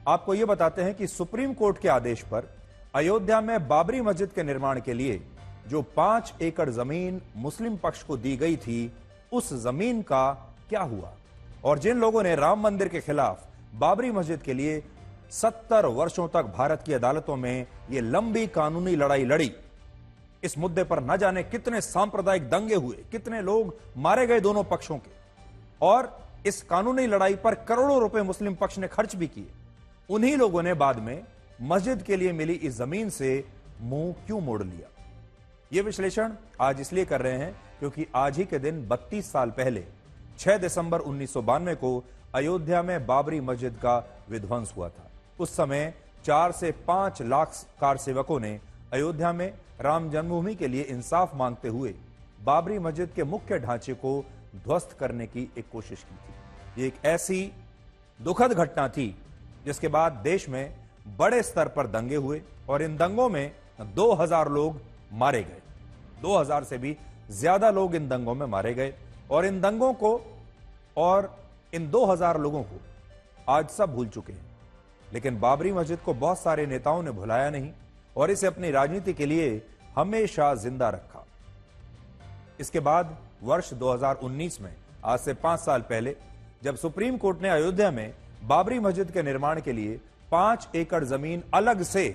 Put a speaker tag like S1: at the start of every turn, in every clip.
S1: आपको यह बताते हैं कि सुप्रीम कोर्ट के आदेश पर अयोध्या में बाबरी मस्जिद के निर्माण के लिए जो 5 एकड़ जमीन मुस्लिम पक्ष को दी गई थी, उस जमीन का क्या हुआ। और जिन लोगों ने राम मंदिर के खिलाफ बाबरी मस्जिद के लिए 70 वर्षों तक भारत की अदालतों में यह लंबी कानूनी लड़ाई लड़ी, इस मुद्दे पर न जाने कितने सांप्रदायिक दंगे हुए, कितने लोग मारे गए दोनों पक्षों के, और इस कानूनी लड़ाई पर करोड़ों रुपए मुस्लिम पक्ष ने खर्च भी किए, उन्हीं लोगों ने बाद में मस्जिद के लिए मिली इस जमीन से मुंह क्यों मोड़ लिया। यह विश्लेषण आज इसलिए कर रहे हैं क्योंकि आज ही के दिन 32 साल पहले 6 दिसंबर 1992 को अयोध्या में बाबरी मस्जिद का विध्वंस हुआ था। उस समय 4 से 5 लाख कार सेवकों ने अयोध्या में राम जन्मभूमि के लिए इंसाफ मांगते हुए बाबरी मस्जिद के मुख्य ढांचे को ध्वस्त करने की एक कोशिश की थी। ये एक ऐसी दुखद घटना थी जिसके बाद देश में बड़े स्तर पर दंगे हुए और इन दंगों में 2000 लोग मारे गए। 2000 से भी ज्यादा लोग इन दंगों में मारे गए और इन दंगों को और इन 2000 लोगों को आज सब भूल चुके हैं। लेकिन बाबरी मस्जिद को बहुत सारे नेताओं ने भुलाया नहीं और इसे अपनी राजनीति के लिए हमेशा जिंदा रखा। इसके बाद वर्ष 2019 में, आज से 5 साल पहले, जब सुप्रीम कोर्ट ने अयोध्या में बाबरी मस्जिद के निर्माण के लिए 5 एकड़ जमीन अलग से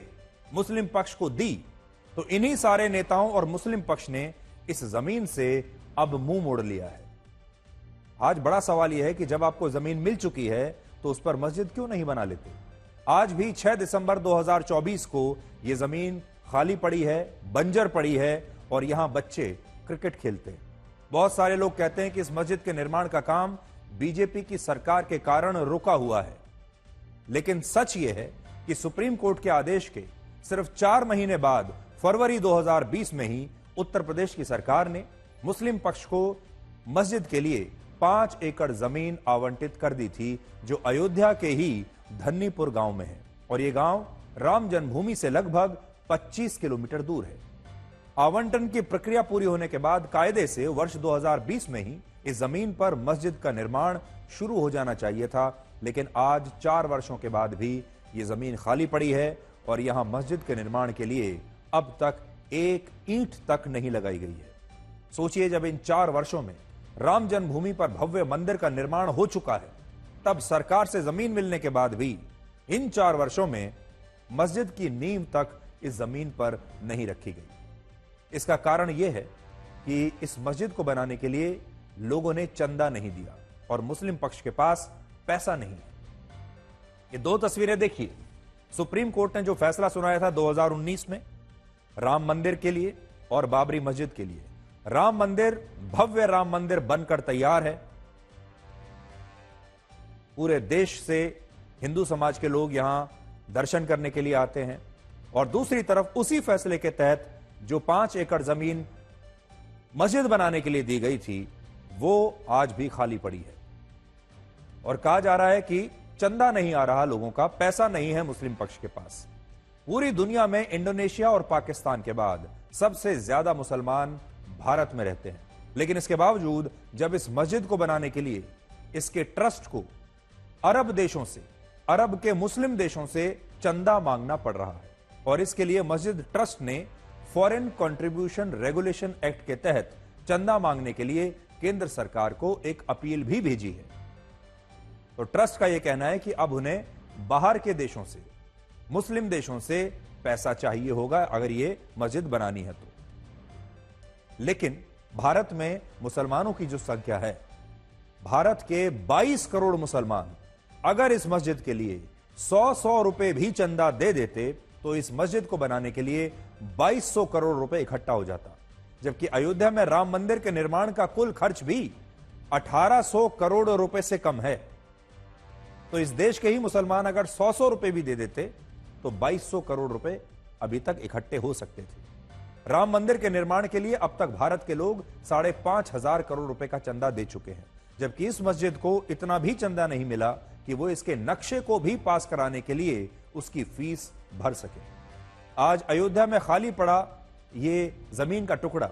S1: मुस्लिम पक्ष को दी, तो इन्हीं सारे नेताओं और मुस्लिम पक्ष ने इस जमीन से अब मुंह मोड़ लिया है। आज बड़ा सवाल यह है कि जब आपको जमीन मिल चुकी है तो उस पर मस्जिद क्यों नहीं बना लेते। आज भी 6 दिसंबर 2024 को यह जमीन खाली पड़ी है, बंजर पड़ी है और यहां बच्चे क्रिकेट खेलते हैं। बहुत सारे लोग कहते हैं कि इस मस्जिद के निर्माण का काम बीजेपी की सरकार के कारण रुका हुआ है, लेकिन सच यह है कि सुप्रीम कोर्ट के आदेश के सिर्फ 4 महीने बाद फरवरी 2020 में ही उत्तर प्रदेश की सरकार ने मुस्लिम पक्ष को मस्जिद के लिए 5 एकड़ जमीन आवंटित कर दी थी, जो अयोध्या के ही धन्नीपुर गांव में है और यह गांव राम जन्मभूमि से लगभग 25 किलोमीटर दूर है। आवंटन की प्रक्रिया पूरी होने के बाद कायदे से वर्ष 2020 में ही इस जमीन पर मस्जिद का निर्माण शुरू हो जाना चाहिए था, लेकिन आज 4 वर्षों के बाद भी यह जमीन खाली पड़ी है और यहां मस्जिद के निर्माण के लिए अब तक एक ईंट तक नहीं लगाई गई है। सोचिए, जब इन 4 वर्षों में राम जन्मभूमि पर भव्य मंदिर का निर्माण हो चुका है, तब सरकार से जमीन मिलने के बाद भी इन 4 वर्षों में मस्जिद की नींव तक इस जमीन पर नहीं रखी गई। इसका कारण यह है कि इस मस्जिद को बनाने के लिए लोगों ने चंदा नहीं दिया और मुस्लिम पक्ष के पास पैसा नहीं है। ये 2 तस्वीरें देखिए। सुप्रीम कोर्ट ने जो फैसला सुनाया था 2019 में राम मंदिर के लिए और बाबरी मस्जिद के लिए, राम मंदिर, भव्य राम मंदिर बनकर तैयार है। पूरे देश से हिंदू समाज के लोग यहां दर्शन करने के लिए आते हैं और दूसरी तरफ उसी फैसले के तहत जो 5 एकड़ जमीन मस्जिद बनाने के लिए दी गई थी, वो आज भी खाली पड़ी है और कहा जा रहा है कि चंदा नहीं आ रहा, लोगों का पैसा नहीं है मुस्लिम पक्ष के पास। पूरी दुनिया में इंडोनेशिया और पाकिस्तान के बाद सबसे ज्यादा मुसलमान भारत में रहते हैं, लेकिन इसके बावजूद जब इस मस्जिद को बनाने के लिए इसके ट्रस्ट को अरब देशों से, अरब के मुस्लिम देशों से चंदा मांगना पड़ रहा है और इसके लिए मस्जिद ट्रस्ट ने फॉरेन कंट्रीब्यूशन रेगुलेशन एक्ट के तहत चंदा मांगने के लिए केंद्र सरकार को एक अपील भी भेजी है। तो ट्रस्ट का यह कहना है कि अब उन्हें बाहर के देशों से, मुस्लिम देशों से पैसा चाहिए होगा अगर यह मस्जिद बनानी है तो। लेकिन भारत में मुसलमानों की जो संख्या है, भारत के 22 करोड़ मुसलमान अगर इस मस्जिद के लिए 100 रुपए भी चंदा दे देते तो इस मस्जिद को बनाने के लिए 2200 करोड़ रुपए इकट्ठा हो जाता, जबकि अयोध्या में राम मंदिर के निर्माण का कुल खर्च भी 1800 करोड़ रुपए से कम है। तो इस देश के ही मुसलमान अगर 100 रुपए भी दे देते तो 2200 करोड़ रुपए अभी तक इकट्ठे हो सकते थे। राम मंदिर के निर्माण के लिए अब तक भारत के लोग 5,500 करोड़ रुपए का चंदा दे चुके हैं, जबकि इस मस्जिद को इतना भी चंदा नहीं मिला कि वो इसके नक्शे को भी पास कराने के लिए उसकी फीस भर सके। आज अयोध्या में खाली पड़ा ये जमीन का टुकड़ा,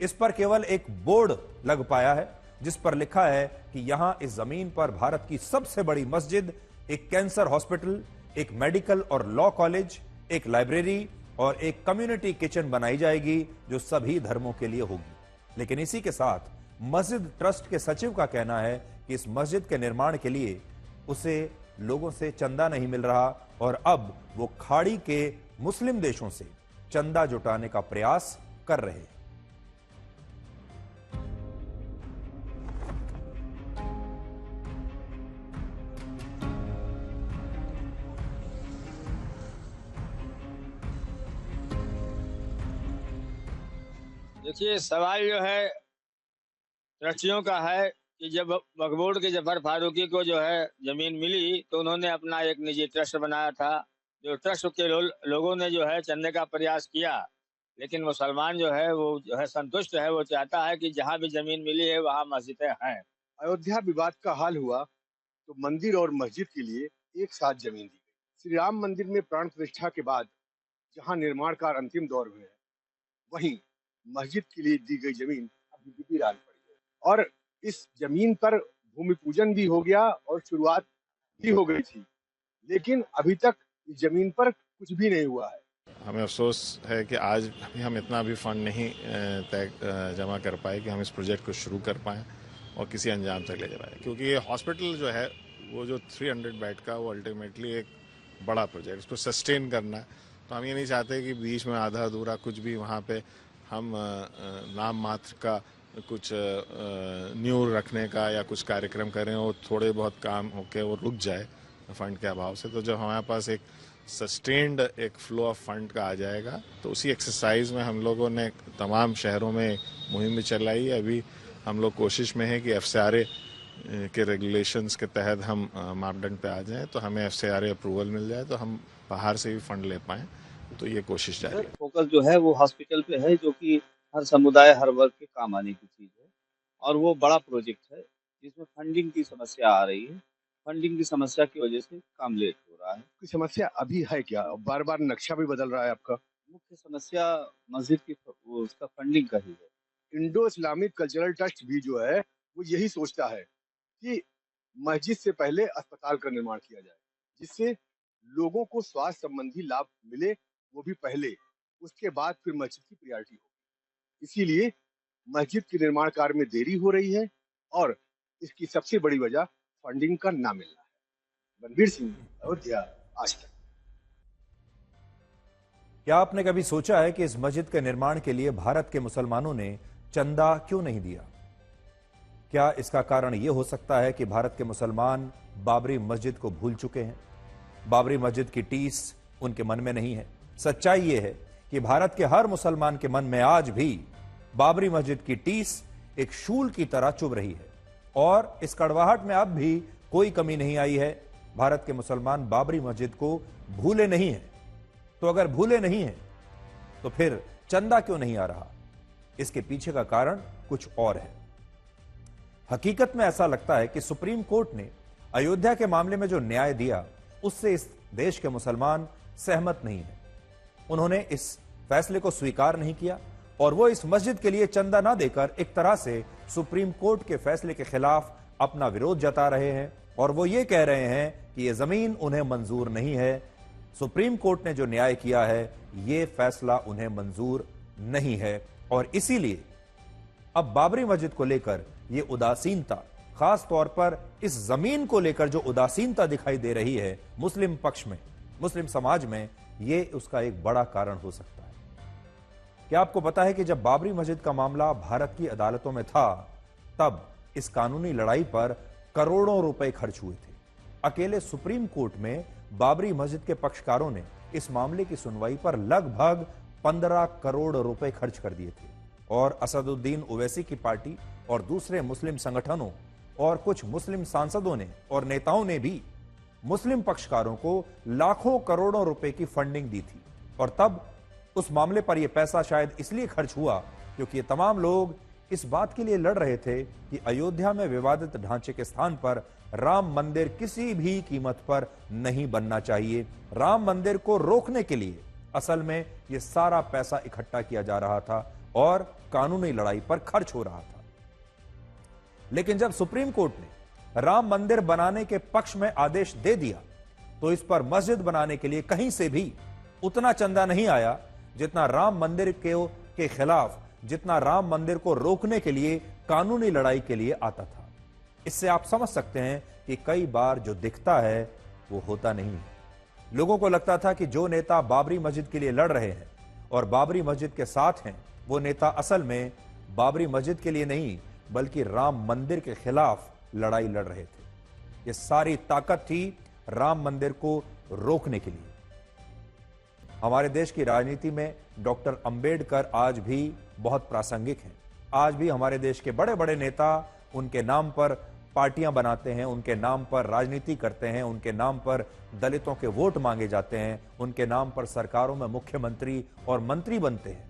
S1: इस पर केवल एक बोर्ड लग पाया है जिस पर लिखा है कि यहां इस जमीन पर भारत की सबसे बड़ी मस्जिद, एक कैंसर हॉस्पिटल, एक मेडिकल और लॉ कॉलेज, एक लाइब्रेरी और एक कम्युनिटी किचन बनाई जाएगी जो सभी धर्मों के लिए होगी। लेकिन इसी के साथ मस्जिद ट्रस्ट के सचिव का कहना है कि इस मस्जिद के निर्माण के लिए उसे लोगों से चंदा नहीं मिल रहा और अब वो खाड़ी के मुस्लिम देशों से चंदा जुटाने का प्रयास कर रहे हैं।
S2: देखिए, सवाल जो है ट्रस्टियों का है कि जब वक्फ बोर्ड के जफर फारूकी को जो है जमीन मिली तो उन्होंने अपना एक निजी ट्रस्ट बनाया था। जो ट्रस्ट के लोगों ने जो है चंदे का प्रयास किया, लेकिन मुसलमान जो है वो जो है संतुष्ट है। वो चाहता है कि जहाँ भी जमीन मिली है वहाँ मस्जिदें हैं।
S3: अयोध्या विवाद का हाल हुआ तो मंदिर और मस्जिद के लिए एक साथ जमीन दी गई। श्री राम मंदिर में प्राण प्रतिष्ठा के बाद जहां निर्माण कार्य अंतिम दौर में है, वहीं मस्जिद के लिए दी गई जमीन अभी भी वीरान पड़ी है और इस जमीन पर भूमि पूजन भी हो गया और शुरुआत भी हो गई थी, लेकिन अभी तक इस जमीन पर कुछ भी नहीं हुआ है।
S4: हमें अफसोस है कि आज भी हम इतना भी फंड नहीं जमा कर पाए कि हम इस प्रोजेक्ट को शुरू कर पाएँ और किसी अंजाम तक ले जा पाए, क्योंकि ये हॉस्पिटल जो है वो जो 300 बेड का वो अल्टीमेटली एक बड़ा प्रोजेक्ट, इसको सस्टेन करना है। तो हम ये नहीं चाहते कि बीच में आधा अधूरा कुछ भी वहाँ पे हम नाम मात्र का कुछ न्यू रखने का या कुछ कार्यक्रम करें और थोड़े बहुत काम होके वो रुक जाए फंड के अभाव से। तो जब हमारे पास एक सस्टेन्ड एक फ्लो ऑफ फंड का आ जाएगा तो उसी एक्सरसाइज में हम लोगों ने तमाम शहरों में मुहिम भी चलाई। अभी हम लोग कोशिश में है कि एफसीआरए के रेगुलेशंस के तहत हम मापदंड पे आ जाएं, तो हमें एफसीआरए अप्रूवल मिल जाए तो हम बाहर से भी फंड ले पाएं। तो ये कोशिश जारी है।
S5: फोकस जो है वो हॉस्पिटल पे है, जो कि हर समुदाय हर वर्ग के काम आने की चीज है और वो बड़ा प्रोजेक्ट है जिसमें फंडिंग की समस्या आ रही है। फंडिंग की समस्या की वजह से काम लेट हो रहा है।
S3: कोई समस्या अभी है क्या? बार बार नक्शा भी बदल रहा है आपका।
S5: मुख्य समस्या मस्जिद की उसका फंडिंग का ही है।
S3: इंडो इस्लामिक कल्चरल ट्रस्ट भी जो है वो यही सोचता है कि मस्जिद से पहले अस्पताल का निर्माण किया जाए, जिससे लोगों को स्वास्थ्य संबंधी लाभ मिले, वो भी पहले, उसके बाद फिर मस्जिद की प्रायोरिटी होगी। इसीलिए मस्जिद के निर्माण कार्य में देरी हो रही है और इसकी सबसे बड़ी वजह फंडिंग का ना मिलना है। रणवीर सिंह, अयोध्या, आज तक।
S1: क्या आपने कभी सोचा है कि इस मस्जिद के निर्माण के लिए भारत के मुसलमानों ने चंदा क्यों नहीं दिया? क्या इसका कारण यह हो सकता है कि भारत के मुसलमान बाबरी मस्जिद को भूल चुके हैं? बाबरी मस्जिद की टीस उनके मन में नहीं है। सच्चाई यह है कि भारत के हर मुसलमान के मन में आज भी बाबरी मस्जिद की टीस एक शूल की तरह चुभ रही है और इस कड़वाहट में अब भी कोई कमी नहीं आई है। भारत के मुसलमान बाबरी मस्जिद को भूले नहीं हैं। तो अगर भूले नहीं हैं तो फिर चंदा क्यों नहीं आ रहा? इसके पीछे का कारण कुछ और है। हकीकत में ऐसा लगता है कि सुप्रीम कोर्ट ने अयोध्या के मामले में जो न्याय दिया उससे इस देश के मुसलमान सहमत नहीं है। उन्होंने इस फैसले को स्वीकार नहीं किया और वो इस मस्जिद के लिए चंदा ना देकर एक तरह से सुप्रीम कोर्ट के फैसले के खिलाफ अपना विरोध जता रहे हैं और वो ये कह रहे हैं कि यह जमीन उन्हें मंजूर नहीं है। सुप्रीम कोर्ट ने जो न्याय किया है यह फैसला उन्हें मंजूर नहीं है और इसीलिए अब बाबरी मस्जिद को लेकर यह उदासीनता, खास तौर पर इस जमीन को लेकर जो उदासीनता दिखाई दे रही है मुस्लिम पक्ष में, मुस्लिम समाज में, यह उसका एक बड़ा कारण हो सकता है। क्या आपको पता है कि जब बाबरी मस्जिद का मामला भारत की अदालतों में था तब इस कानूनी लड़ाई पर करोड़ों रुपए खर्च हुए थे। अकेले सुप्रीम कोर्ट में बाबरी मस्जिद के पक्षकारों ने इस मामले की सुनवाई पर लगभग 15 करोड़ रुपए खर्च कर दिए थे और असदुद्दीन ओवैसी की पार्टी और दूसरे मुस्लिम संगठनों और कुछ मुस्लिम सांसदों ने और नेताओं ने भी मुस्लिम पक्षकारों को लाखों करोड़ों रुपए की फंडिंग दी थी। और तब उस मामले पर यह पैसा शायद इसलिए खर्च हुआ क्योंकि ये तमाम लोग इस बात के लिए लड़ रहे थे कि अयोध्या में विवादित ढांचे के स्थान पर राम मंदिर किसी भी कीमत पर नहीं बनना चाहिए। राम मंदिर को रोकने के लिए असल में यह सारा पैसा इकट्ठा किया जा रहा था और कानूनी लड़ाई पर खर्च हो रहा था। लेकिन जब सुप्रीम कोर्ट ने राम मंदिर बनाने के पक्ष में आदेश दे दिया तो इस पर मस्जिद बनाने के लिए कहीं से भी उतना चंदा नहीं आया जितना राम मंदिर के खिलाफ, जितना राम मंदिर को रोकने के लिए कानूनी लड़ाई के लिए आता था। इससे आप समझ सकते हैं कि कई बार जो दिखता है वो होता नहीं है। लोगों को लगता था कि जो नेता बाबरी मस्जिद के लिए लड़ रहे हैं और बाबरी मस्जिद के साथ हैं, वो नेता असल में बाबरी मस्जिद के लिए नहीं बल्कि राम मंदिर के खिलाफ लड़ाई लड़ रहे थे। ये सारी ताकत थी राम मंदिर को रोकने के लिए। हमारे देश की राजनीति में डॉक्टर अंबेडकर आज भी बहुत प्रासंगिक हैं। आज भी हमारे देश के बड़े बड़े नेता उनके नाम पर पार्टियां बनाते हैं, उनके नाम पर राजनीति करते हैं, उनके नाम पर दलितों के वोट मांगे जाते हैं, उनके नाम पर सरकारों में मुख्यमंत्री और मंत्री बनते हैं।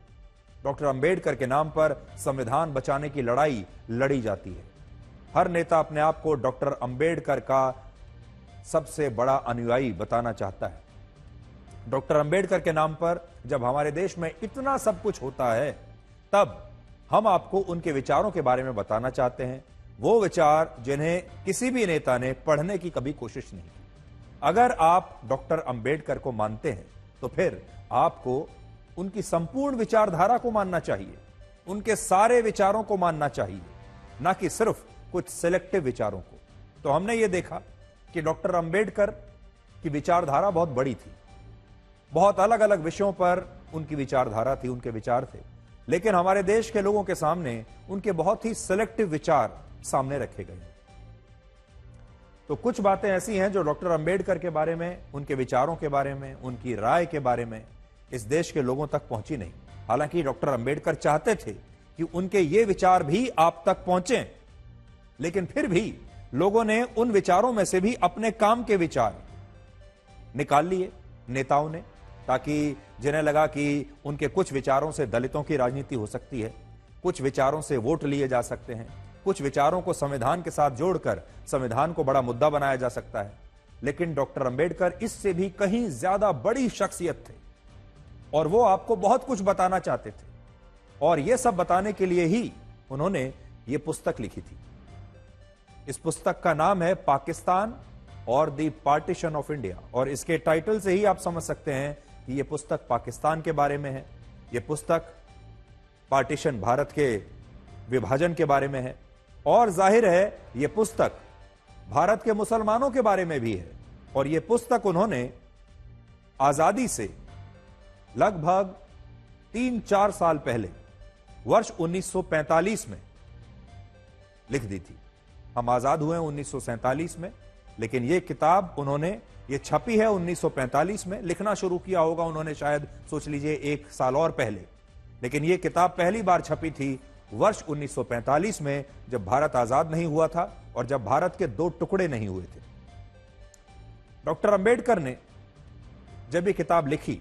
S1: डॉक्टर अंबेडकर के नाम पर संविधान बचाने की लड़ाई लड़ी जाती है। हर नेता अपने आप को डॉक्टर अंबेडकर का सबसे बड़ा अनुयायी बताना चाहता है। डॉक्टर अंबेडकर के नाम पर जब हमारे देश में इतना सब कुछ होता है, तब हम आपको उनके विचारों के बारे में बताना चाहते हैं, वो विचार जिन्हें किसी भी नेता ने पढ़ने की कभी कोशिश नहीं की। अगर आप डॉक्टर अंबेडकर को मानते हैं तो फिर आपको उनकी संपूर्ण विचारधारा को मानना चाहिए, उनके सारे विचारों को मानना चाहिए, ना कि सिर्फ कुछ सिलेक्टिव विचारों को। तो हमने ये देखा कि डॉक्टर अंबेडकर की विचारधारा बहुत बड़ी थी, बहुत अलग अलग विषयों पर उनकी विचारधारा थी, उनके विचार थे, लेकिन हमारे देश के लोगों के सामने उनके बहुत ही सिलेक्टिव विचार सामने रखे गए। तो कुछ बातें ऐसी हैं जो डॉक्टर अंबेडकर के बारे में, उनके विचारों के बारे में, उनकी राय के बारे में इस देश के लोगों तक पहुंची नहीं। हालांकि डॉक्टर अंबेडकर चाहते थे कि उनके ये विचार भी आप तक पहुंचे, लेकिन फिर भी लोगों ने उन विचारों में से भी अपने काम के विचार निकाल लिए नेताओं ने, ताकि जिन्हें लगा कि उनके कुछ विचारों से दलितों की राजनीति हो सकती है, कुछ विचारों से वोट लिए जा सकते हैं, कुछ विचारों को संविधान के साथ जोड़कर संविधान को बड़ा मुद्दा बनाया जा सकता है। लेकिन डॉक्टर अंबेडकर इससे भी कहीं ज्यादा बड़ी शख्सियत थे और वो आपको बहुत कुछ बताना चाहते थे, और यह सब बताने के लिए ही उन्होंने ये पुस्तक लिखी थी। इस पुस्तक का नाम है पाकिस्तान और द पार्टीशन ऑफ इंडिया, और इसके टाइटल से ही आप समझ सकते हैं कि यह पुस्तक पाकिस्तान के बारे में है, यह पुस्तक पार्टीशन, भारत के विभाजन के बारे में है, और जाहिर है यह पुस्तक भारत के मुसलमानों के बारे में भी है। और यह पुस्तक उन्होंने आजादी से लगभग 3-4 साल पहले वर्ष 1945 में लिख दी थी। हम आजाद हुए 1947 में, लेकिन यह किताब उन्होंने, ये छपी है 1945 में। लिखना शुरू किया होगा उन्होंने शायद, सोच लीजिए 1 साल और पहले, लेकिन यह किताब पहली बार छपी थी वर्ष 1945 में, जब भारत आजाद नहीं हुआ था और जब भारत के 2 टुकड़े नहीं हुए थे। डॉक्टर अंबेडकर ने जब ये किताब लिखी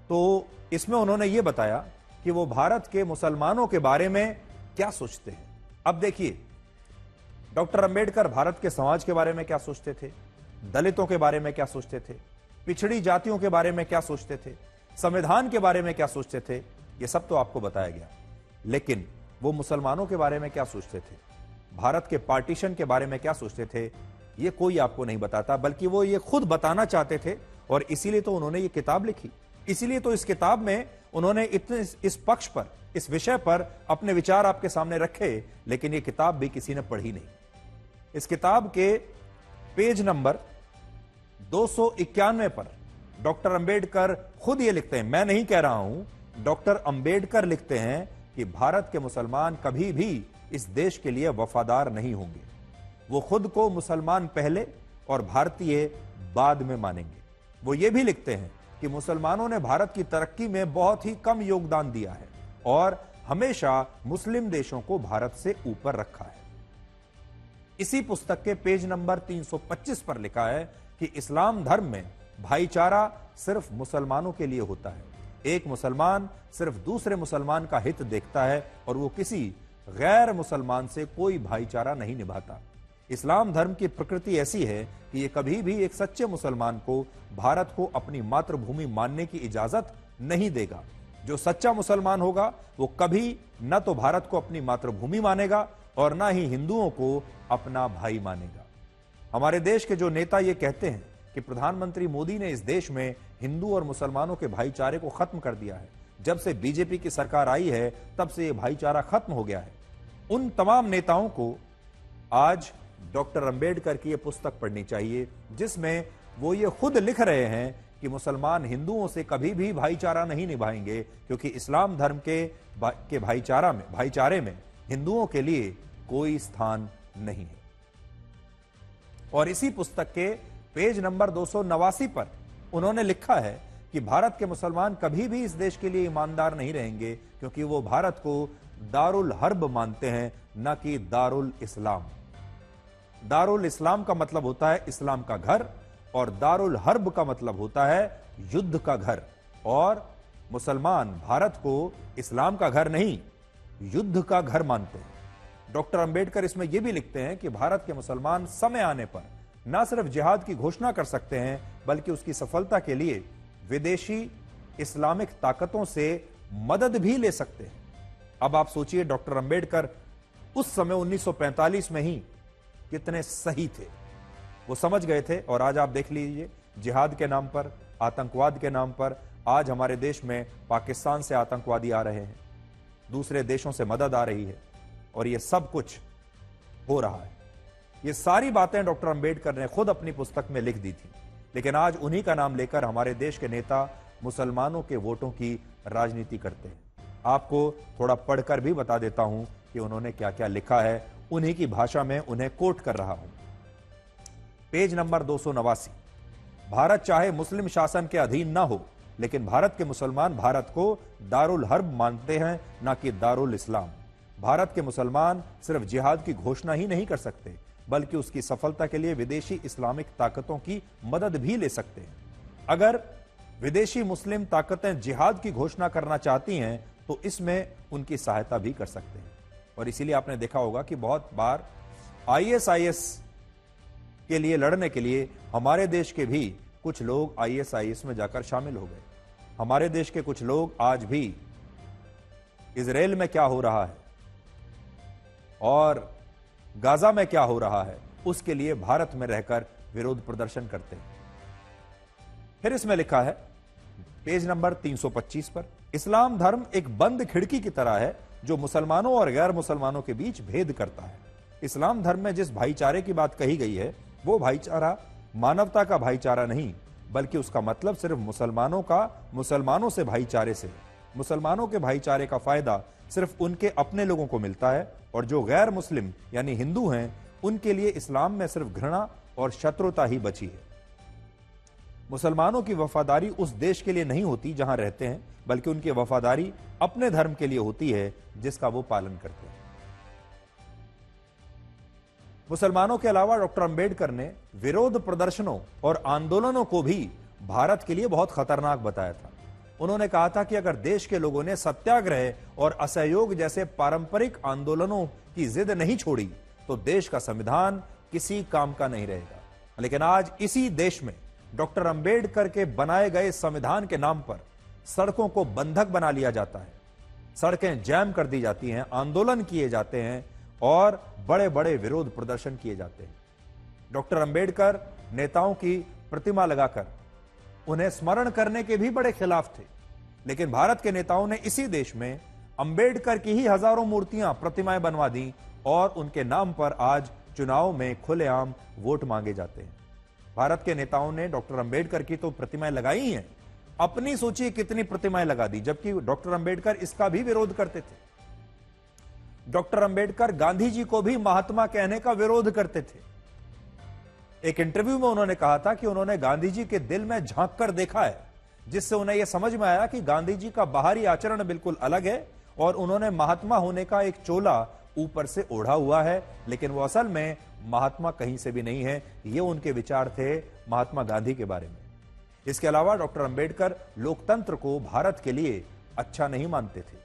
S1: तो इसमें उन्होंने ये बताया कि वो भारत के मुसलमानों के बारे में क्या सोचते हैं। अब देखिए, डॉक्टर अंबेडकर भारत के समाज के बारे में क्या सोचते थे, दलितों के बारे में क्या सोचते थे, पिछड़ी जातियों के बारे में क्या सोचते थे, संविधान के बारे में क्या सोचते थे, ये सब तो आपको बताया गया। लेकिन वो मुसलमानों के बारे में क्या सोचते थे, भारत के पार्टीशन के बारे में क्या सोचते थे, ये कोई आपको नहीं बताता, बल्कि वो ये खुद बताना चाहते थे, और इसीलिए तो उन्होंने ये किताब लिखी। इसीलिए तो इस किताब में उन्होंने इतने इस पक्ष पर, इस विषय पर अपने विचार आपके सामने रखे, लेकिन ये किताब भी किसी ने पढ़ी नहीं। इस किताब के पेज नंबर 291 पर डॉक्टर अंबेडकर खुद ये लिखते हैं, मैं नहीं कह रहा हूं, डॉक्टर अंबेडकर लिखते हैं कि भारत के मुसलमान कभी भी इस देश के लिए वफादार नहीं होंगे। वो खुद को मुसलमान पहले और भारतीय बाद में मानेंगे। वो ये भी लिखते हैं कि मुसलमानों ने भारत की तरक्की में बहुत ही कम योगदान दिया है और हमेशा मुस्लिम देशों को भारत से ऊपर रखा है। इसी पुस्तक के पेज नंबर 325 पर लिखा है कि इस्लाम धर्म में भाईचारा सिर्फ मुसलमानों के लिए होता है। एक मुसलमान सिर्फ दूसरे मुसलमान का हित देखता है और वो किसी गैर मुसलमान से कोई भाईचारा नहीं निभाता। इस्लाम धर्म की प्रकृति ऐसी है कि ये कभी भी एक सच्चे मुसलमान को भारत को अपनी मातृभूमि मानने की इजाजत नहीं देगा। जो सच्चा मुसलमान होगा वो कभी न तो भारत को अपनी मातृभूमि मानेगा और ना ही हिंदुओं को अपना भाई मानेगा। हमारे देश के जो नेता ये कहते हैं कि प्रधानमंत्री मोदी ने इस देश में हिंदू और मुसलमानों के भाईचारे को खत्म कर दिया है। जब से बीजेपी की सरकार आई है तब से यह भाईचारा खत्म हो गया है। उन तमाम नेताओं को आज डॉक्टर अंबेडकर की यह पुस्तक पढ़नी चाहिए, जिसमें वो ये खुद लिख रहे हैं कि मुसलमान हिंदुओं से कभी भी भाईचारा नहीं निभाएंगे, क्योंकि इस्लाम धर्म के भाईचारे में हिंदुओं के लिए कोई स्थान नहीं है। और इसी पुस्तक के पेज नंबर 289 पर उन्होंने लिखा है कि भारत के मुसलमान कभी भी इस देश के लिए ईमानदार नहीं रहेंगे, क्योंकि वो भारत को दारुल हर्ब मानते हैं, न कि दारुल इस्लाम। दारुल इस्लाम का मतलब होता है इस्लाम का घर, और दारुल हर्ब का मतलब होता है युद्ध का घर। और मुसलमान भारत को इस्लाम का घर नहीं, युद्ध का घर मानते हैं। डॉक्टर अंबेडकर इसमें यह भी लिखते हैं कि भारत के मुसलमान समय आने पर न सिर्फ जिहाद की घोषणा कर सकते हैं, बल्कि उसकी सफलता के लिए विदेशी इस्लामिक ताकतों से मदद भी ले सकते हैं। अब आप सोचिए, डॉक्टर अंबेडकर उस समय 1945 में ही कितने सही थे। वो समझ गए थे। और आज आप देख लीजिए, जिहाद के नाम पर, आतंकवाद के नाम पर आज हमारे देश में पाकिस्तान से आतंकवादी आ रहे हैं, दूसरे देशों से मदद आ रही है, और ये सब कुछ हो रहा है। ये सारी बातें डॉक्टर अंबेडकर ने खुद अपनी पुस्तक में लिख दी थी, लेकिन आज उन्हीं का नाम लेकर हमारे देश के नेता मुसलमानों के वोटों की राजनीति करते हैं। आपको थोड़ा पढ़कर भी बता देता हूं कि उन्होंने क्या क्या लिखा है, उन्हीं की भाषा में उन्हें कोट कर रहा हूं। Page number 289। भारत चाहे मुस्लिम शासन के अधीन ना हो, लेकिन भारत के मुसलमान भारत को दारुल हर्ब मानते हैं, ना कि दारुल इस्लाम। भारत के मुसलमान सिर्फ जिहाद की घोषणा ही नहीं कर सकते, बल्कि उसकी सफलता के लिए विदेशी इस्लामिक ताकतों की मदद भी ले सकते हैं। अगर विदेशी मुस्लिम ताकतें जिहाद की घोषणा करना चाहती हैं तो इसमें उनकी सहायता भी कर सकते हैं। और इसीलिए आपने देखा होगा कि बहुत बार आईएसआईएस के लिए लड़ने के लिए हमारे देश के भी कुछ लोग आईएसआईएस में जाकर शामिल हो गए। हमारे देश के कुछ लोग आज भी इजराइल में क्या हो रहा है और गाजा में क्या हो रहा है उसके लिए भारत में रहकर विरोध प्रदर्शन करते हैं। फिर इसमें लिखा है पेज नंबर 325 पर, इस्लाम धर्म एक बंद खिड़की की तरह है जो मुसलमानों और गैर मुसलमानों के बीच भेद करता है। इस्लाम धर्म में जिस भाईचारे की बात कही गई है वो भाईचारा मानवता का भाईचारा नहीं, बल्कि उसका मतलब सिर्फ मुसलमानों से भाईचारे से। मुसलमानों के भाईचारे का फायदा सिर्फ उनके अपने लोगों को मिलता है, और जो गैर मुस्लिम यानी हिंदू हैं उनके लिए इस्लाम में सिर्फ घृणा और शत्रुता ही बची है। मुसलमानों की वफादारी उस देश के लिए नहीं होती जहां रहते हैं, बल्कि उनकी वफादारी अपने धर्म के लिए होती है जिसका वो पालन करते हैं। मुसलमानों के अलावा डॉक्टर अंबेडकर ने विरोध प्रदर्शनों और आंदोलनों को भी भारत के लिए बहुत खतरनाक बताया था। उन्होंने कहा था कि अगर देश के लोगों ने सत्याग्रह और असहयोग जैसे पारंपरिक आंदोलनों की जिद नहीं छोड़ी तो देश का संविधान किसी काम का नहीं रहेगा। लेकिन आज इसी देश में डॉक्टर अंबेडकर के बनाए गए संविधान के नाम पर सड़कों को बंधक बना लिया जाता है, सड़कें जैम कर दी जाती हैं, आंदोलन किए जाते हैं और बड़े बड़े विरोध प्रदर्शन किए जाते हैं। डॉक्टर अंबेडकर नेताओं की प्रतिमा लगाकर उन्हें स्मरण करने के भी बड़े खिलाफ थे, लेकिन भारत के नेताओं ने इसी देश में अंबेडकर की ही हजारों मूर्तियां, प्रतिमाएं बनवा दी और उनके नाम पर आज चुनाव में खुलेआम वोट मांगे जाते हैं। भारत के नेताओं ने डॉक्टर अंबेडकर की तो प्रतिमाएं लगाई ही हैं, अपनी सोचिए कितनी प्रतिमाएं लगा दी, जबकि डॉक्टर अंबेडकर इसका भी विरोध करते थे। डॉक्टर अंबेडकर गांधी जी को भी महात्मा कहने का विरोध करते थे। एक इंटरव्यू में उन्होंने कहा था कि उन्होंने गांधी जी के दिल में झांक कर देखा है, जिससे उन्हें यह समझ में आया कि गांधी जी का बाहरी आचरण बिल्कुल अलग है और उन्होंने महात्मा होने का एक चोला ऊपर से ओढ़ा हुआ है, लेकिन वो असल में महात्मा कहीं से भी नहीं है। ये उनके विचार थे महात्मा गांधी के बारे में। इसके अलावा डॉक्टर अंबेडकर लोकतंत्र को भारत के लिए अच्छा नहीं मानते थे।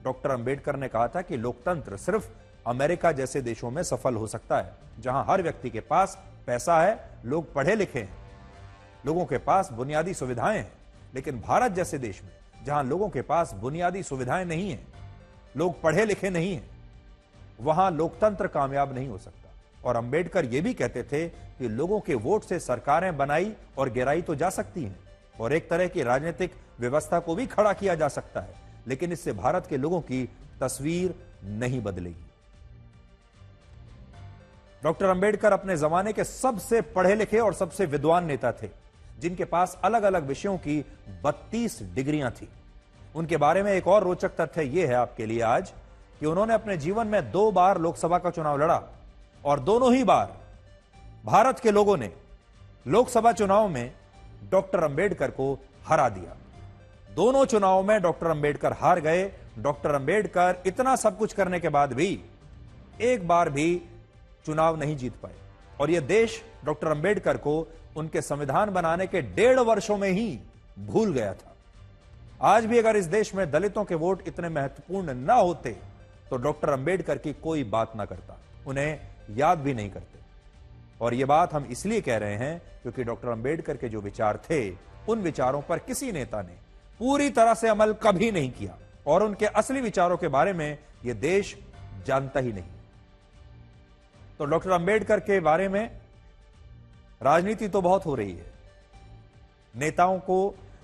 S1: डॉक्टर अंबेडकर ने कहा था कि लोकतंत्र सिर्फ अमेरिका जैसे देशों में सफल हो सकता है, जहां हर व्यक्ति के पास पैसा है, लोग पढ़े लिखे हैं, लोगों के पास बुनियादी सुविधाएं हैं। लेकिन भारत जैसे देश में जहां लोगों के पास बुनियादी सुविधाएं नहीं हैं, लोग पढ़े लिखे नहीं हैं, वहां लोकतंत्र कामयाब नहीं हो सकता। और अंबेडकर यह भी कहते थे कि लोगों के वोट से सरकारें बनाई और गिराई तो जा सकती हैं और एक तरह की राजनीतिक व्यवस्था को भी खड़ा किया जा सकता है, लेकिन इससे भारत के लोगों की तस्वीर नहीं बदलेगी। डॉक्टर अंबेडकर अपने जमाने के सबसे पढ़े लिखे और सबसे विद्वान नेता थे, जिनके पास अलग अलग विषयों की 32 डिग्रियां थी। उनके बारे में एक और रोचक तथ्य यह है आपके लिए आज कि उन्होंने अपने जीवन में 2 बार लोकसभा का चुनाव लड़ा और दोनों ही बार भारत के लोगों ने लोकसभा चुनाव में डॉक्टर अंबेडकर को हरा दिया। दोनों चुनावों में डॉक्टर अंबेडकर हार गए। डॉक्टर अंबेडकर इतना सब कुछ करने के बाद भी एक बार भी चुनाव नहीं जीत पाए और यह देश डॉक्टर अंबेडकर को उनके संविधान बनाने के 1.5 वर्षों में ही भूल गया था। आज भी अगर इस देश में दलितों के वोट इतने महत्वपूर्ण ना होते तो डॉक्टर अंबेडकर की कोई बात ना करता, उन्हें याद भी नहीं करते। और यह बात हम इसलिए कह रहे हैं क्योंकि डॉक्टर अंबेडकर के जो विचार थे, उन विचारों पर किसी नेता ने पूरी तरह से अमल कभी नहीं किया और उनके असली विचारों के बारे में यह देश जानता ही नहीं। तो डॉक्टर अंबेडकर के बारे में राजनीति तो बहुत हो रही है।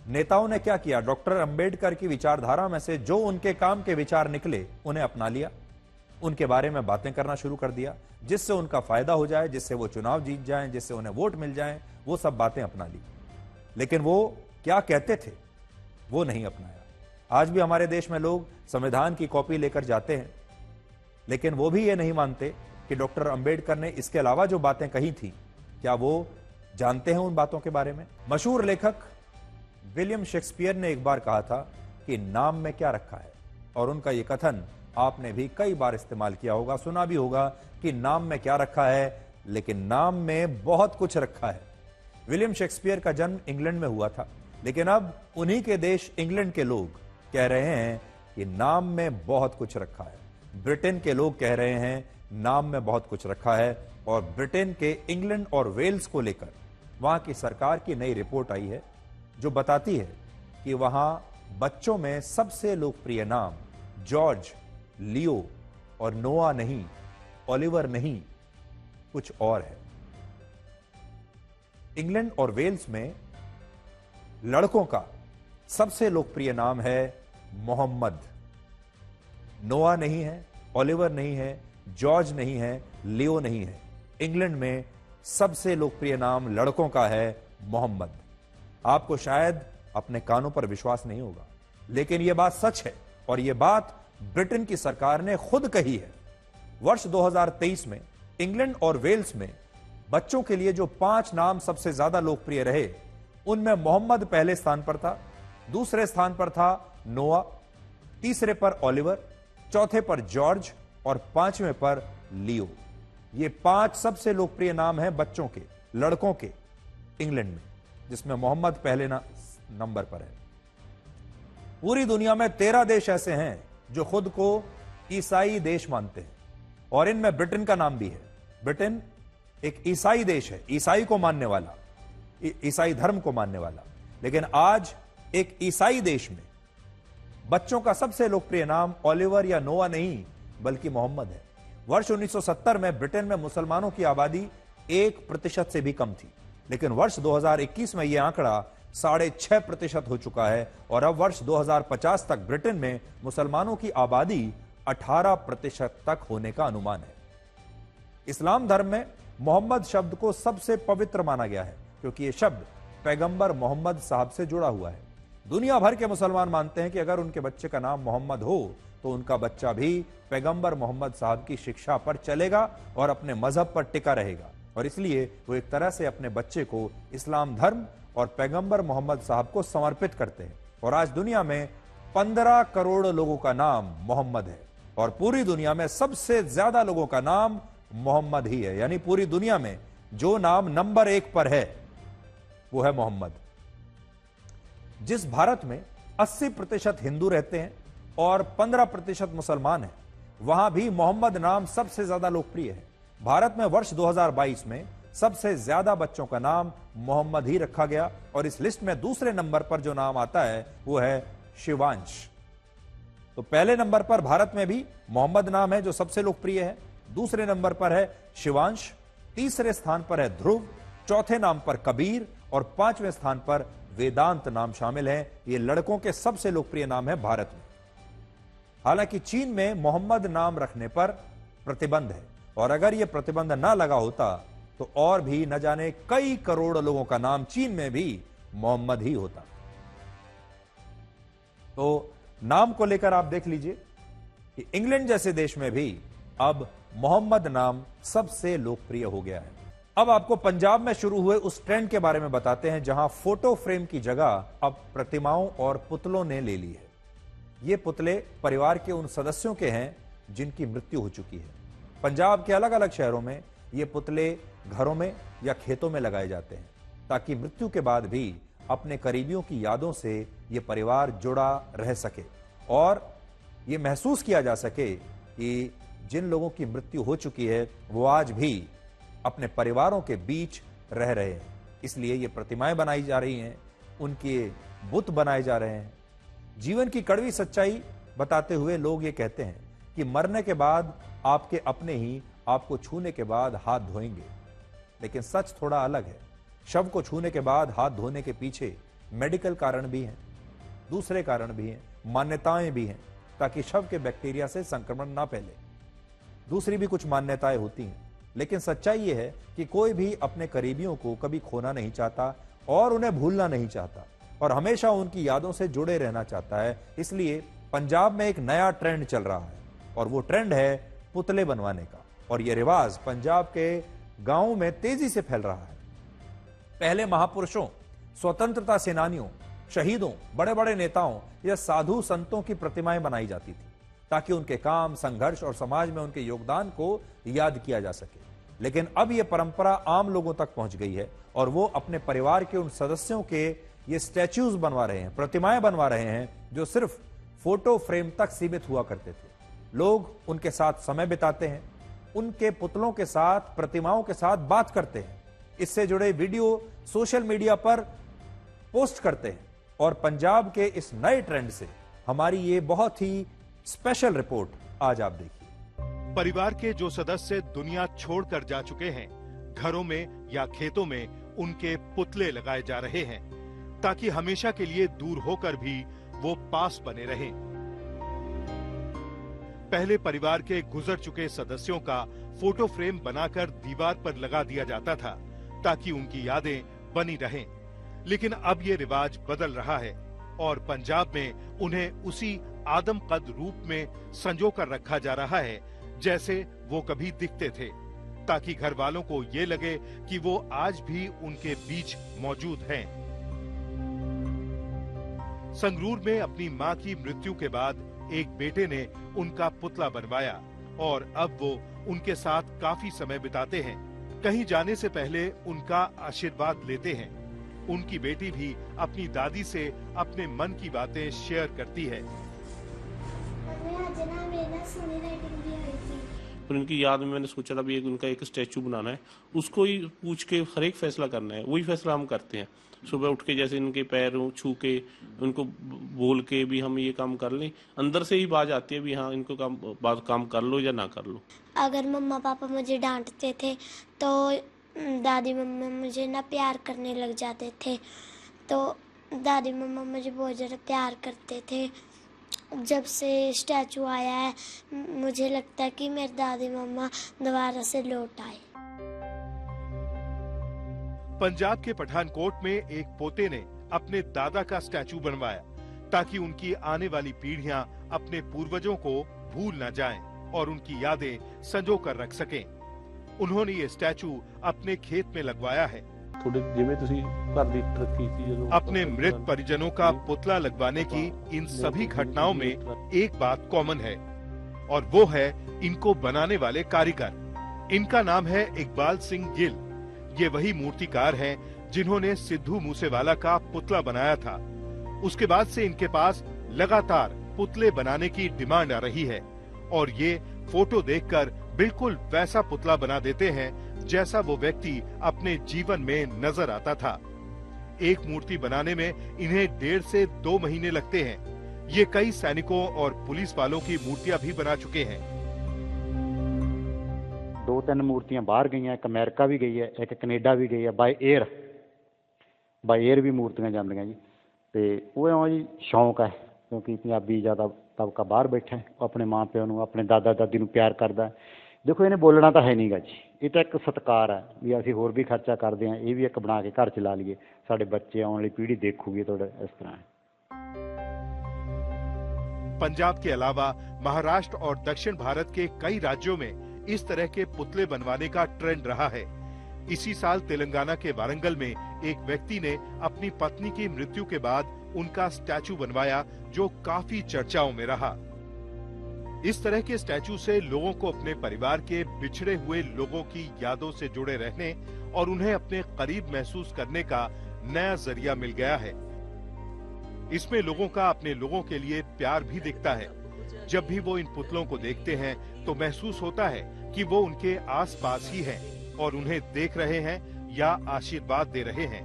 S1: नेताओं ने क्या किया? डॉक्टर अंबेडकर की विचारधारा में से जो उनके काम के विचार निकले उन्हें अपना लिया, उनके बारे में बातें करना शुरू कर दिया, जिससे उनका फायदा हो जाए, जिससे वो चुनाव जीत जाएं, जिससे उन्हें वोट मिल जाएं, वो सब बातें अपना ली। लेकिन वो क्या कहते थे वो नहीं अपनाया। आज भी हमारे देश में लोग संविधान की कॉपी लेकर जाते हैं, लेकिन वो भी ये नहीं मानते कि डॉक्टर अंबेडकर ने इसके अलावा जो बातें कही थी, क्या वो जानते हैं उन बातों के बारे में? मशहूर लेखक विलियम शेक्सपियर ने एक बार कहा था कि नाम में क्या रखा है, और उनका यह कथन आपने भी कई बार इस्तेमाल किया होगा, सुना भी होगा कि नाम में क्या रखा है, लेकिन नाम में बहुत कुछ रखा है। विलियम शेक्सपियर का जन्म इंग्लैंड में हुआ था, लेकिन अब उन्हीं के देश इंग्लैंड के लोग कह रहे हैं कि नाम में बहुत कुछ रखा है। ब्रिटेन के लोग कह रहे हैं नाम में बहुत कुछ रखा है, और ब्रिटेन के इंग्लैंड और वेल्स को लेकर वहां की सरकार की नई रिपोर्ट आई है जो बताती है कि वहां बच्चों में सबसे लोकप्रिय नाम जॉर्ज, लियो और नोआ नहीं, ओलिवर नहीं, कुछ और है। इंग्लैंड और वेल्स में लड़कों का सबसे लोकप्रिय नाम है मोहम्मद। नोआ नहीं है, ओलिवर नहीं है, जॉर्ज नहीं है, लियो नहीं है। इंग्लैंड में सबसे लोकप्रिय नाम लड़कों का है मोहम्मद। आपको शायद अपने कानों पर विश्वास नहीं होगा, लेकिन यह बात सच है, और यह बात ब्रिटेन की सरकार ने खुद कही है। वर्ष 2023 में इंग्लैंड और वेल्स में बच्चों के लिए जो 5 नाम सबसे ज्यादा लोकप्रिय रहे, उनमें मोहम्मद पहले स्थान पर था, दूसरे स्थान पर था नोआ, तीसरे पर ओलिवर, चौथे पर जॉर्ज और 5वें पर लियो। ये 5 सबसे लोकप्रिय नाम हैं बच्चों के, लड़कों के इंग्लैंड में, जिसमें मोहम्मद पहले नंबर पर है। पूरी दुनिया में 13 देश ऐसे हैं जो खुद को ईसाई देश मानते हैं, और इनमें ब्रिटेन का नाम भी है। ब्रिटेन एक ईसाई देश है, ईसाई को मानने वाला, ईसाई धर्म को मानने वाला। लेकिन आज एक ईसाई देश में बच्चों का सबसे लोकप्रिय नाम ओलिवर या नोआ नहीं बल्कि मोहम्मद है। वर्ष 1970 में ब्रिटेन में मुसलमानों की आबादी 1% से भी कम थी, लेकिन वर्ष 2021 में यह आंकड़ा 6.5% हो चुका है, और अब वर्ष 2050 तक ब्रिटेन में मुसलमानों की आबादी 18% तक होने का अनुमान है। इस्लाम धर्म में मोहम्मद शब्द को सबसे पवित्र माना गया है, क्योंकि यह शब्द पैगंबर मोहम्मद साहब से जुड़ा हुआ है। दुनिया भर के मुसलमान मानते हैं कि अगर उनके बच्चे का नाम मोहम्मद हो तो उनका बच्चा भी पैगंबर मोहम्मद साहब की शिक्षा पर चलेगा और अपने मजहब पर टिका रहेगा, और इसलिए वो एक तरह से अपने बच्चे को इस्लाम धर्म और पैगंबर मोहम्मद साहब को समर्पित करते हैं। और आज दुनिया में 15 करोड़ लोगों का नाम मोहम्मद है, और पूरी दुनिया में सबसे ज्यादा लोगों का नाम मोहम्मद ही है। यानी पूरी दुनिया में जो नाम नंबर 1 पर है वो है मोहम्मद। जिस भारत में 80% हिंदू रहते हैं और 15% मुसलमान हैं, वहां भी मोहम्मद नाम सबसे ज्यादा लोकप्रिय है। भारत में वर्ष 2022 में सबसे ज्यादा बच्चों का नाम मोहम्मद ही रखा गया, और इस लिस्ट में दूसरे नंबर पर जो नाम आता है वो है शिवांश। तो पहले नंबर पर भारत में भी मोहम्मद नाम है जो सबसे लोकप्रिय है, दूसरे नंबर पर है शिवांश, तीसरे स्थान पर है ध्रुव, चौथे नाम पर कबीर और पांचवें स्थान पर वेदांत नाम शामिल हैं। ये लड़कों के सबसे लोकप्रिय नाम है भारत में। हालांकि चीन में मोहम्मद नाम रखने पर प्रतिबंध है और अगर यह प्रतिबंध ना लगा होता तो और भी न जाने कई करोड़ लोगों का नाम चीन में भी मोहम्मद ही होता। तो नाम को लेकर आप देख लीजिए कि इंग्लैंड जैसे देश में भी अब मोहम्मद नाम सबसे लोकप्रिय हो गया है। अब आपको पंजाब में शुरू हुए उस ट्रेंड के बारे में बताते हैं जहां फोटो फ्रेम की जगह अब प्रतिमाओं और पुतलों ने ले ली है। ये पुतले परिवार के उन सदस्यों के हैं जिनकी मृत्यु हो चुकी है। पंजाब के अलग अलग शहरों में ये पुतले घरों में या खेतों में लगाए जाते हैं ताकि मृत्यु के बाद भी अपने करीबियों की यादों से ये परिवार जुड़ा रह सके और ये महसूस किया जा सके कि जिन लोगों की मृत्यु हो चुकी है वो आज भी अपने परिवारों के बीच रह रहे हैं। इसलिए ये प्रतिमाएं बनाई जा रही हैं, उनके बुत बनाए जा रहे हैं। जीवन की कड़वी सच्चाई बताते हुए लोग ये कहते हैं कि मरने के बाद आपके अपने ही आपको छूने के बाद हाथ धोएंगे, लेकिन सच थोड़ा अलग है। शव को छूने के बाद हाथ धोने के पीछे मेडिकल कारण भी हैं, दूसरे कारण भी हैं, मान्यताएं भी हैं ताकि शव के बैक्टीरिया से संक्रमण ना फैले। दूसरी भी कुछ मान्यताएं होती हैं, लेकिन सच्चाई यह है कि कोई भी अपने करीबियों को कभी खोना नहीं चाहता और उन्हें भूलना नहीं चाहता और हमेशा उनकी यादों से जुड़े रहना चाहता है। इसलिए पंजाब में एक नया ट्रेंड चल रहा है और वो ट्रेंड है पुतले बनवाने का और यह रिवाज पंजाब के गांवों में तेजी से फैल रहा है। पहले महापुरुषों, स्वतंत्रता सेनानियों, शहीदों, बड़े बड़े नेताओं या साधु संतों की प्रतिमाएं बनाई जाती थी ताकि उनके काम, संघर्ष और समाज में उनके योगदान को याद किया जा सके। लेकिन अब यह परंपरा आम लोगों तक पहुंच गई है और वो अपने परिवार के उन सदस्यों के ये स्टैच्यूज बनवा रहे हैं, प्रतिमाएं बनवा रहे हैं जो सिर्फ फोटो फ्रेम तक सीमित हुआ करते थे। लोग उनके साथ समय बिताते हैं, उनके पुतलों के साथ, प्रतिमाओं के साथ बात करते हैं, इससे जुड़े वीडियो सोशल मीडिया पर पोस्ट करते हैं और पंजाब के इस नए ट्रेंड से हमारी ये बहुत ही स्पेशल रिपोर्ट आज आप देखिए।
S6: परिवार के जो सदस्य दुनिया छोड़कर जा चुके हैं, घरों में या खेतों में उनके पुतले लगाए जा रहे हैं ताकि हमेशा के लिए दूर होकर भी वो पास बने रहें। पहले परिवार के गुजर चुके सदस्यों का फोटो फ्रेम बनाकर दीवार पर लगा दिया जाता था ताकि उनकी यादें बनी रहें, लेकिन अब ये रिवाज बदल रहा है और पंजाब में उन्हें उसी आदमकद रूप में संजो कर रखा जा रहा है जैसे वो कभी दिखते थे, ताकि घर वालों को ये लगे कि वो आज भी उनके बीच मौजूद हैं। संगरूर में अपनी मां की मृत्यु के बाद एक बेटे ने उनका पुतला बनवाया और अब वो उनके साथ काफी समय बिताते हैं। कहीं जाने से पहले उनका आशीर्वाद लेते हैं। उनकी बेटी भी अपनी दादी से अपने मन की बातें शेयर करती है।
S7: पर उनकी याद में मैंने सोचा था भी उनका एक स्टैचू बनाना है, उसको ही पूछ के हर एक फैसला करना है। वही फैसला हम करते हैं। सुबह उठ के जैसे इनके पैर छू के उनको बोल के भी हम ये काम कर लें, अंदर से ही बात आती है भी हाँ इनको काम कर लो या ना कर लो।
S8: अगर मम्मा पापा मुझे डांटते थे तो दादी मम्मा मुझे ना प्यार करने लग जाते थे, तो दादी मम्मा मुझे बहुत ज़्यादा प्यार करते थे। जब से स्टैचू आया है मुझे लगता है कि मेरी दादी मम्मा दोबारा से लौट आए।
S6: पंजाब के पठानकोट में एक पोते ने अपने दादा का स्टैचू बनवाया ताकि उनकी आने वाली पीढ़ियां अपने पूर्वजों को भूल न जाएं और उनकी यादें संजो कर रख सकें। उन्होंने ये स्टैचू अपने खेत में लगवाया है। अपने मृत परिजनों का पुतला लगवाने की इन सभी घटनाओं में एक बात कॉमन है और वो है इनको बनाने वाले कारीगर। इनका नाम है इकबाल सिंह गिल। ये वही मूर्तिकार हैं जिन्होंने सिद्धू मूसेवाला का पुतला बनाया था। उसके बाद से इनके पास लगातार पुतले बनाने की डिमांड आ रही है और ये फोटो देखकर बिल्कुल वैसा पुतला बना देते हैं जैसा वो व्यक्ति अपने जीवन में नजर आता था। एक मूर्ति बनाने में इन्हें 1.5 से 2 महीने लगते हैं। ये कई सैनिकों और पुलिस वालों की मूर्तियां भी बना चुके हैं।
S9: 2-3 ਮੂਰਤੀਆਂ ਬਾਹਰ ਗਈਆਂ, ਇੱਕ ਅਮਰੀਕਾ ਵੀ ਗਈ ਹੈ, ਇੱਕ ਕੈਨੇਡਾ ਵੀ ਗਈ ਹੈ, ਬਾਈ ਏਅਰ ਵੀ ਮੂਰਤੀਆਂ ਜਾਂਦੀਆਂ ਜੀ। ਤੇ ਉਹ ਇਉਂ ਜੀ ਸ਼ੌਂਕ ਹੈ, ਕਿਉਂਕਿ ਪੰਜਾਬੀ ਜ਼ਿਆਦਾ ਤਬਕਾ ਬਾਹਰ ਬੈਠਾ ਹੈ, ਉਹ ਆਪਣੇ ਮਾਂ ਪਿਓ ਨੂੰ, ਆਪਣੇ ਦਾਦਾ ਦਾਦੀ ਨੂੰ ਪਿਆਰ ਕਰਦਾ। ਦੇਖੋ ਇਹਨੇ ਬੋਲਣਾ ਤਾਂ ਹੈ ਨਹੀਂ ਗਾ ਜੀ, ਇਹ ਤਾਂ ਇੱਕ ਸਤਿਕਾਰ ਹੈ ਵੀ ਅਸੀਂ ਹੋਰ ਵੀ ਖਰਚਾ ਕਰਦੇ ਹਾਂ, ਇਹ ਵੀ ਇੱਕ ਬਣਾ ਕੇ ਘਰ 'ਚ ਲਾ ਲਈਏ, ਸਾਡੇ ਬੱਚੇ आने वाली पीढ़ी देखूगी। थोड़ा इस तरह है।
S6: पंजाब के अलावा महाराष्ट्र और दक्षिण भारत के कई राज्यों में इस तरह के पुतले बनवाने का ट्रेंड रहा है। इसी साल तेलंगाना के वारंगल में एक व्यक्ति ने अपनी पत्नी की मृत्यु के बाद उनका स्टैचू बनवाया, जो काफी चर्चाओं में रहा। इस तरह के स्टैचू से लोगों को अपने परिवार के बिछड़े हुए लोगों की यादों से जुड़े रहने और उन्हें अपने करीब महसूस करने का नया जरिया मिल गया है। इसमें लोगों का अपने लोगों के लिए प्यार भी दिखता है। जब भी वो इन पुतलों को देखते हैं तो महसूस होता है कि वो उनके आसपास ही हैं और उन्हें देख रहे हैं या आशीर्वाद दे रहे हैं।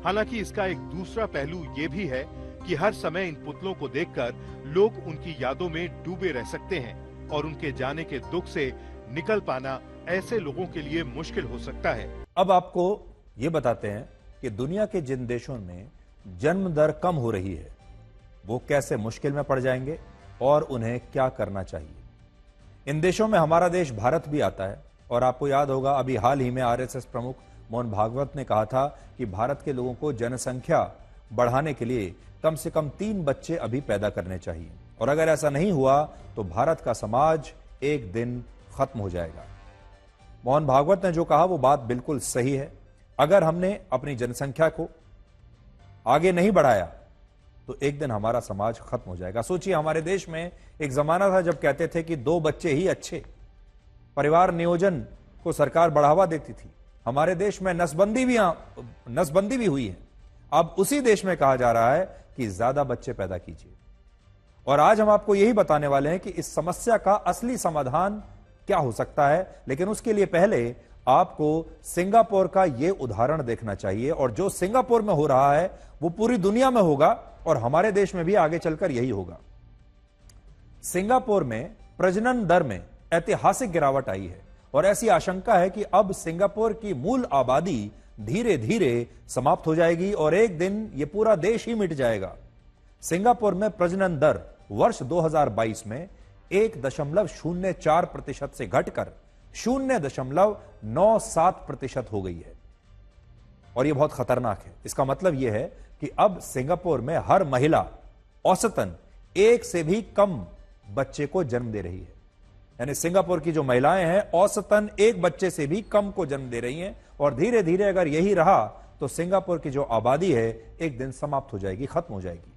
S6: हालांकि इसका एक दूसरा पहलू ये भी है कि हर समय इन पुतलों को देखकर लोग उनकी यादों में डूबे रह सकते हैं और उनके जाने के दुख से निकल पाना ऐसे लोगों के लिए मुश्किल हो सकता है।
S1: अब आपको ये बताते हैं कि दुनिया के जिन देशों में जन्म दर कम हो रही है वो कैसे मुश्किल में पड़ जाएंगे और उन्हें क्या करना चाहिए। इन देशों में हमारा देश भारत भी आता है और आपको याद होगा अभी हाल ही में आरएसएस प्रमुख मोहन भागवत ने कहा था कि भारत के लोगों को जनसंख्या बढ़ाने के लिए कम से कम 3 बच्चे अभी पैदा करने चाहिए, और अगर ऐसा नहीं हुआ तो भारत का समाज एक दिन खत्म हो जाएगा। मोहन भागवत ने जो कहा वो बात बिल्कुल सही है। अगर हमने अपनी जनसंख्या को आगे नहीं बढ़ाया तो एक दिन हमारा समाज खत्म हो जाएगा। सोचिए, हमारे देश में एक जमाना था जब कहते थे कि 2 बच्चे ही अच्छे, परिवार नियोजन को सरकार बढ़ावा देती थी। हमारे देश में नसबंदी भी हुई है। अब उसी देश में कहा जा रहा है कि ज्यादा बच्चे पैदा कीजिए। और आज हम आपको यही बताने वाले हैं कि इस समस्या का असली समाधान क्या हो सकता है। लेकिन उसके लिए पहले आपको सिंगापुर का यह उदाहरण देखना चाहिए, और जो सिंगापुर में हो रहा है वो पूरी दुनिया में होगा और हमारे देश में भी आगे चलकर यही होगा। सिंगापुर में प्रजनन दर में ऐतिहासिक गिरावट आई है और ऐसी आशंका है कि अब सिंगापुर की मूल आबादी धीरे धीरे समाप्त हो जाएगी और एक दिन यह पूरा देश ही मिट जाएगा। सिंगापुर में प्रजनन दर वर्ष 2022 में 1.04% से घटकर 0.97% हो गई है, और यह बहुत खतरनाक है। इसका मतलब यह है कि अब सिंगापुर में हर महिला औसतन 1 से भी कम बच्चे को जन्म दे रही है। यानी सिंगापुर की जो महिलाएं हैं औसतन 1 बच्चे से भी कम को जन्म दे रही हैं, और धीरे धीरे अगर यही रहा तो सिंगापुर की जो आबादी है एक दिन समाप्त हो जाएगी, खत्म हो जाएगी।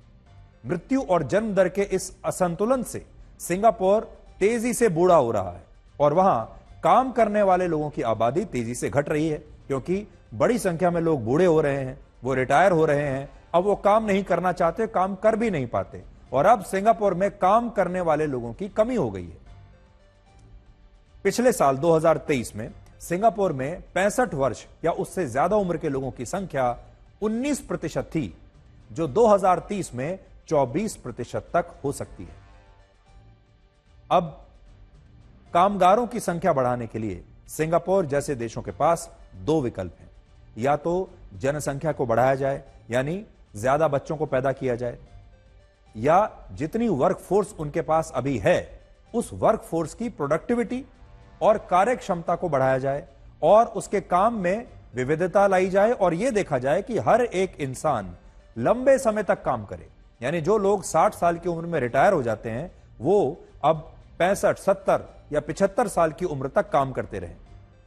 S1: मृत्यु और जन्म दर के इस असंतुलन से सिंगापुर तेजी से बूढ़ा हो रहा है और वहां काम करने वाले लोगों की आबादी तेजी से घट रही है, क्योंकि बड़ी संख्या में लोग बूढ़े हो रहे हैं, वो रिटायर हो रहे हैं, अब वो काम नहीं करना चाहते, काम कर भी नहीं पाते, और अब सिंगापुर में काम करने वाले लोगों की कमी हो गई है। पिछले साल 2023 में सिंगापुर में 65 वर्ष या उससे ज्यादा उम्र के लोगों की संख्या 19% थी, जो 2030 में 24% तक हो सकती है। अब कामगारों की संख्या बढ़ाने के लिए सिंगापुर जैसे देशों के पास 2 विकल्प हैं। या तो जनसंख्या को बढ़ाया जाए, यानी ज्यादा बच्चों को पैदा किया जाए, या जितनी वर्कफोर्स उनके पास अभी है उस वर्कफोर्स की प्रोडक्टिविटी और कार्य क्षमता को बढ़ाया जाए और उसके काम में विविधता लाई जाए, और यह देखा जाए कि हर एक इंसान लंबे समय तक काम करे। यानी जो लोग 60 साल की उम्र में रिटायर हो जाते हैं वो अब 65, 70 या 75 साल की उम्र तक काम करते रहे।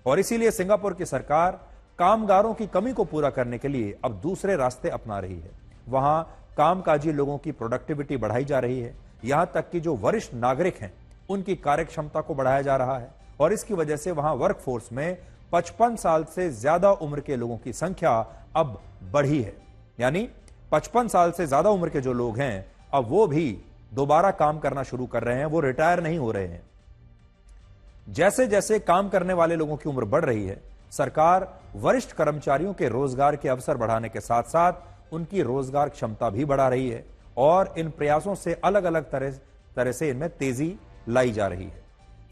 S1: और इसीलिए सिंगापुर की सरकार कामगारों की कमी को पूरा करने के लिए अब दूसरे रास्ते अपना रही है। वहां कामकाजी लोगों की प्रोडक्टिविटी बढ़ाई जा रही है, यहां तक कि जो वरिष्ठ नागरिक हैं उनकी कार्यक्षमता को बढ़ाया जा रहा है, और इसकी वजह से वहां वर्कफोर्स में 55 साल से ज्यादा उम्र के लोगों की संख्या अब बढ़ी है। यानी 55 साल से ज्यादा उम्र के जो लोग हैं अब वो भी दोबारा काम करना शुरू कर रहे हैं, वो रिटायर नहीं हो रहे हैं। जैसे जैसे काम करने वाले लोगों की उम्र बढ़ रही है, सरकार वरिष्ठ कर्मचारियों के रोजगार के अवसर बढ़ाने के साथ साथ उनकी रोजगार क्षमता भी बढ़ा रही है, और इन प्रयासों से अलग अलग तरह से इनमें तेजी लाई जा रही है।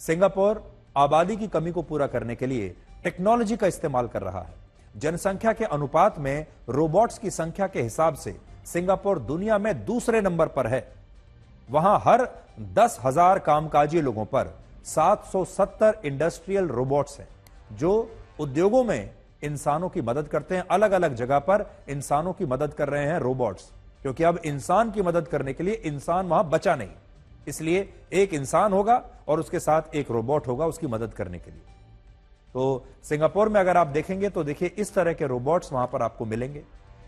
S1: सिंगापुर आबादी की कमी को पूरा करने के लिए टेक्नोलॉजी का इस्तेमाल कर रहा है। जनसंख्या के अनुपात में रोबोट्स की संख्या के हिसाब से सिंगापुर दुनिया में दूसरे नंबर पर है। वहां हर 10,000 कामकाजी लोगों पर 770 इंडस्ट्रियल रोबोट्स हैं जो उद्योगों में इंसानों की मदद करते हैं। अलग अलग जगह पर इंसानों की मदद कर रहे हैं रोबोट्स, क्योंकि अब इंसान की मदद करने के लिए इंसान वहां बचा नहीं, इसलिए एक इंसान होगा और उसके साथ एक रोबोट होगा उसकी मदद करने के लिए। तो सिंगापुर में अगर आप देखेंगे तो देखिए इस तरह के रोबोट्स वहां पर आपको मिलेंगे।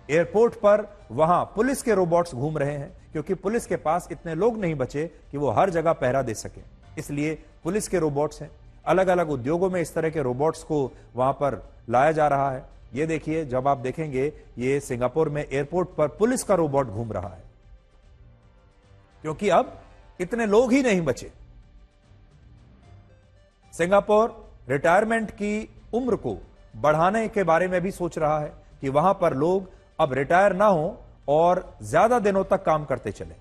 S1: एयरपोर्ट पर वहां पुलिस के रोबोट्स घूम रहे हैं, क्योंकि पुलिस के पास इतने लोग नहीं बचे कि वो हर जगह पहरा दे सके, इसलिए पुलिस के रोबोट्स हैं। अलग अलग उद्योगों में इस तरह के रोबोट्स को वहां पर लाया जा रहा है। ये देखिए, जब आप देखेंगे ये सिंगापुर में एयरपोर्ट पर पुलिस का रोबोट घूम रहा है, क्योंकि अब इतने लोग ही नहीं बचे। सिंगापुर रिटायरमेंट की उम्र को बढ़ाने के बारे में भी सोच रहा है कि वहां पर लोग अब रिटायर ना हो और ज्यादा दिनों तक काम करते चले।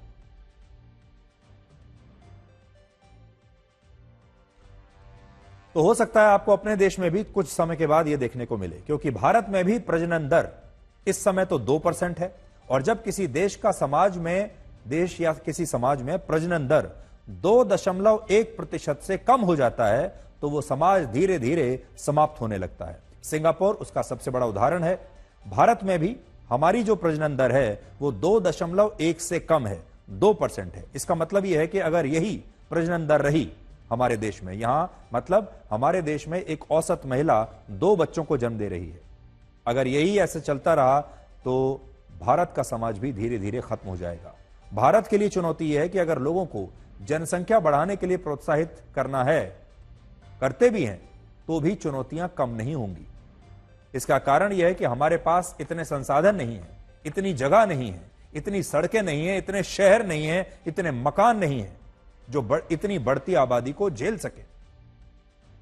S1: तो हो सकता है आपको अपने देश में भी कुछ समय के बाद यह देखने को मिले, क्योंकि भारत में भी प्रजनन दर इस समय तो 2% है, और जब किसी देश या किसी समाज में प्रजनन दर 2.1% से कम हो जाता है तो वो समाज धीरे धीरे समाप्त होने लगता है। सिंगापुर उसका सबसे बड़ा उदाहरण है। भारत में भी हमारी जो प्रजनन दर है वो 2.1 से कम है, 2% है। इसका मतलब यह है कि अगर यही प्रजनन दर रही हमारे देश में, यहां मतलब हमारे देश में एक औसत महिला 2 बच्चों को जन्म दे रही है, अगर यही ऐसे चलता रहा तो भारत का समाज भी धीरे धीरे खत्म हो जाएगा। भारत के लिए चुनौती यह है कि अगर लोगों को जनसंख्या बढ़ाने के लिए प्रोत्साहित करना है, करते भी हैं, तो भी चुनौतियां कम नहीं होंगी। इसका कारण यह है कि हमारे पास इतने संसाधन नहीं है, इतनी जगह नहीं है, इतनी सड़कें नहीं है, इतने शहर नहीं है, इतने मकान नहीं है जो इतनी बढ़ती आबादी को झेल सके।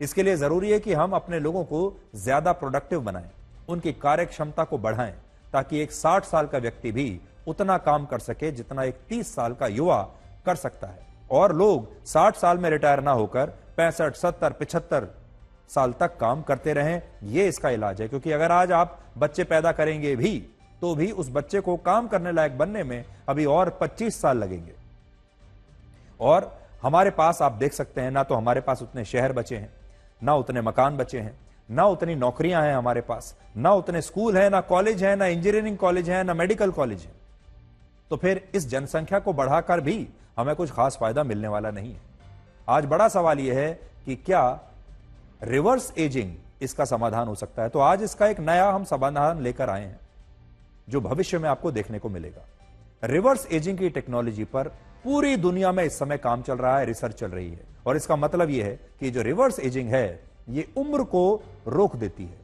S1: इसके लिए जरूरी है कि हम अपने लोगों को ज्यादा प्रोडक्टिव बनाएं, उनकी कार्य क्षमता को बढ़ाएं, ताकि एक 60 साल का व्यक्ति भी उतना काम कर सके जितना एक 30 साल का युवा कर सकता है। और लोग 60 साल में रिटायर ना होकर 65, 70, 75 साल तक काम करते रहें, यह इसका इलाज है। क्योंकि अगर आज आप बच्चे पैदा करेंगे भी तो भी उस बच्चे को काम करने लायक बनने में अभी और 25 साल लगेंगे। और हमारे पास आप देख सकते हैं, ना तो हमारे पास उतने शहर बचे हैं, ना उतने मकान बचे हैं, ना उतनी नौकरियां हैं हमारे पास, ना उतने स्कूल हैं, ना कॉलेज हैं, ना इंजीनियरिंग कॉलेज हैं, ना मेडिकल कॉलेज हैं। तो फिर इस जनसंख्या को बढ़ाकर भी हमें कुछ खास फायदा मिलने वाला नहीं है। आज बड़ा सवाल यह है कि क्या रिवर्स एजिंग इसका समाधान हो सकता है। तो आज इसका एक नया हम समाधान लेकर आए हैं जो भविष्य में आपको देखने को मिलेगा। रिवर्स एजिंग की टेक्नोलॉजी पर पूरी दुनिया में इस समय काम चल रहा है, रिसर्च चल रही है, और इसका मतलब यह है कि जो रिवर्स एजिंग है ये उम्र को रोक देती है।